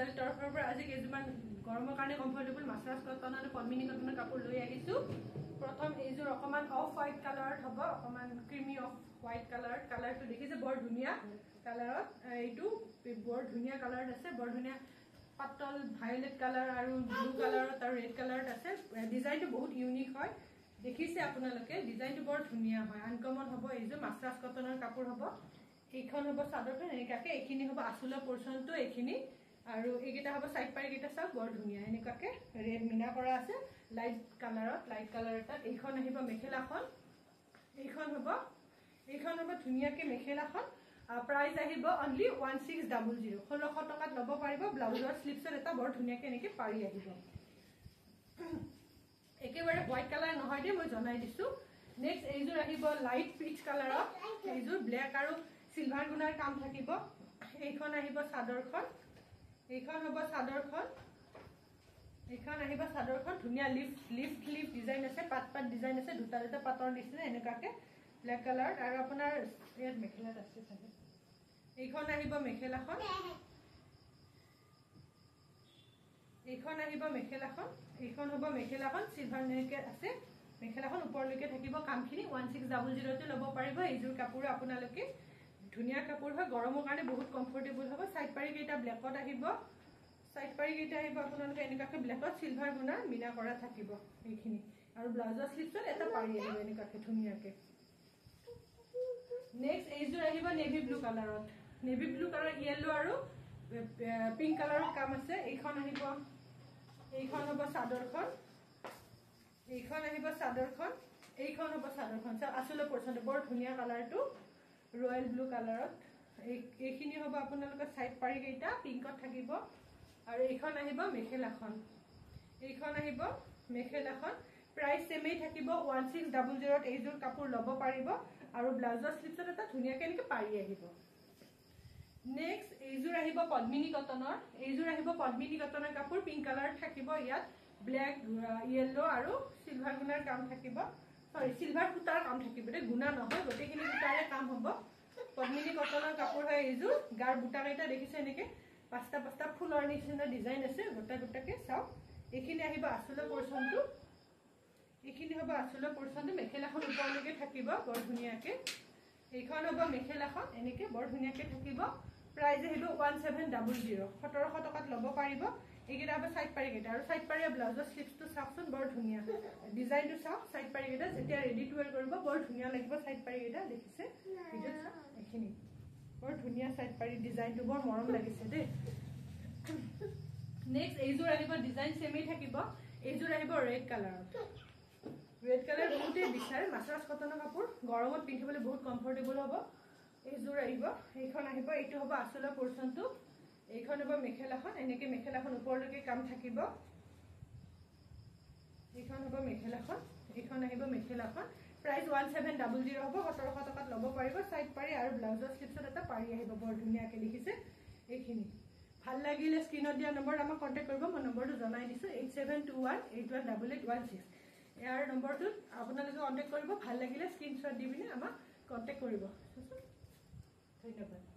বাজাজ তৰফৰ পৰা আজি কেইজুমান গৰমৰ কাৰণে কমফৰ্টেবল মাছৰাজ কটন আৰু পদ্মিনী কটনৰ কাপোৰ লৈ আহিছো প্ৰথম এইযোৰ অকমান অফ হোৱাইট কালাৰত হ'ব অকমান ক্ৰিমি অফ হোৱাইট কালাৰটো দেখিছে বৰ ধুনীয়া কালাৰত এইটো বৰ ধুনীয়া কালাৰত আছে বৰ ধুনীয়া পাতল ভায়োলেট কালাৰ আৰু ব্লু কালাৰত আৰু ৰেড কালাৰত আছে ডিজাইনটো বহুত ইউনিক হয় দেখিছে আপোনালোকে ডিজাইনটো বৰ ধুনীয়া হয় আনকমন হ'ব এইযোৰ মাছৰাজ কটনৰ কাপোৰ হ'ব এইখন হ'ব চাদৰটো এনেকাকে এইখিনি হ'ব আঁচলৰ পৰ্চনটো এইখিনি আৰু এইকেইটা হ'ব সাইড পাৰি কেইটা চাওক বৰ ধুনীয়া এনেকাকে ৰেড মিনা কৰা আছে লাইট কালাৰ এটা এইখন আহিব মেখেলাখন এইখন হ'ব ধুনীয়াকে মেখেলাখন প্ৰাইস আহিব অনলি 1600 1600 টকাত ল'ব পাৰিব ব্লাউজৰ স্লিপছৰ এটা বৰ ধুনীয়াকে এনেকে পাৰি আহিব একেবাৰে হোৱাইট কালাৰ নহয় দে মই জনাই দিছো নেক্সট এইযোৰ আহিব লাইট পিচ কালাৰত এইযোৰ ব্ল্যাক আৰু সিলভাৰ গুণাৰ কাম থাকিব এইখন আহিব চাদৰখন এইখন হ'ব চাদৰখন এইখন আহিব চাদৰখন ধুনীয়া লিফ ডিজাইন আছে পাত ডিজাইন আছে দুটা পাতৰ নিচিনা এনেকাকে ব্ল্যাক কালাৰ আৰু আপোনাৰ ইয়াত মেখেলাত আছে চাগে এইখন আহিব মেখেলাখন এইখন হ'ব মেখেলাখন সিলভাৰ নেকে আছে মেখেলাখন ওপৰলৈকে থাকিব কামখিনি 1600 তে ল'ব পাৰিব এইযোৰ কাপোৰ আপোনালোকে ধুনীয়া কাপোৰ হয় গৰমৰ কাৰণে বহুত কমফৰ্টেবল হ'ব সাইড পাৰি কেইটা ব্ল্যাকত আহিব আপোনালোকে এনেকাকে ব্ল্যাকত সিলভাৰ গুণা মিনা কৰা থাকিব এইখিনি আৰু ব্লাউজৰ স্লিপছত এটা পাৰি আহিব এনেকাকে ধুনীয়াকে নেক্সট এইযোৰ আহিব নেভি ব্লু কালাৰত ইয়েলো আৰু পিংক কালাৰৰ কাম আছে এইখন হ'ব চাদৰখন আচলৰ পৰ্চনটো বৰ ধুনীয়া কালাৰটো ৰয়েল ব্লু কালাৰত এইখিনি হ'ব আপোনালোকৰ সাইড পাৰি কেইটা পিংকত থাকিব আৰু এইখন আহিব মেখেলাখন প্ৰাইস সেমেই থাকিব 1600 এইযোৰ কাপোৰ ল'ব পাৰিব আৰু ব্লাউজৰ স্লিপছত এটা ধুনীয়াকে এনেকে পাৰি আহিব নেক্সট এইযোৰ আহিব পদ্মিনী কটনৰ কাপোৰ পিংক কালাৰ থাকিব ইয়াত ব্ল্যাক ইয়েলো আৰু সিলভাৰ গুণাৰ কাম থাকিব সিলভাৰ সূতাৰ কাম থাকিব দে গুণা নহয় গোটেইখিনি সূতাৰে কাম হ'ব পদ্মিনী কটনৰ কাপোৰ হয় এইযোৰ গাৰ বুটা কেইটা দেখিছে এনেকে পাঁচটা ফুলৰ নিচিনা ডিজাইন আছে গোটাকে চাওক এইখিনি আহিব আঁচলৰ পৰ্চনটো মেখেলাখন ওপৰলৈকে থাকিব বৰ ধুনীয়াকে এইখন হ'ব মেখেলাখন এনেকে বৰ ধুনীয়াকে থাকিব প্ৰাইস আহিব 1700 1700 টকাত ল'ব পাৰিব এইকেইটা হ'ব সাইড পাৰি কেইটা আৰু সাইড পাৰি ব্লাউজৰ স্লিপছটো চাওকচোন বৰ ধুনীয়া ডিজাইনটো চাওক সাইড পাৰি কেইটা যেতিয়া ৰেডি টু ওয়্যাৰ কৰিব বৰ ধুনীয়া লাগিব সাইড পাৰি কেইটা দেখিছে এইখিনি বৰ ধুনীয়া সাইড পাৰি ডিজাইনটো বৰ মৰম লাগিছে দেই নেক্সট এইযোৰ আহিব ডিজাইন সেমেই থাকিব এইযোৰ আহিব ৰেড কালাৰ বহুতে বিচাৰে মাছৰাজ কটনৰ কাপোৰ গৰমত পিন্ধিবলৈ বহুত কমফৰ্টেবল হ'ব এইযোৰ আহিব এইখন আহিব এইটো হ'ব আঁচলৰ পৰ্চনটো এইখন হ'ব মেখেলাখন এনেকে মেখেলাখন ওপৰলৈকে কাম থাকিব এইখন হ'ব মেখেলাখন প্ৰাইস 1700 হ'ব 1700 টকাত ল'ব পাৰিব সাইড পাৰি আৰু ব্লাউজৰ স্লিপছত এটা পাৰি আহিব বৰ ধুনীয়াকে দেখিছে এইখিনি ভাল লাগিলে স্ক্ৰিনত দিয়া নম্বৰ আমাক কন্টাক্ট কৰিব মই নম্বৰটো জনাই দিছো 8721818816 ইয়াৰ নম্বৰটোত আপোনালোকে কন্টাক্ট কৰিব ভাল লাগিলে স্ক্ৰিনশ্বট দি পিনে আমাক কন্টাক্ট কৰিব ধন্যবাদ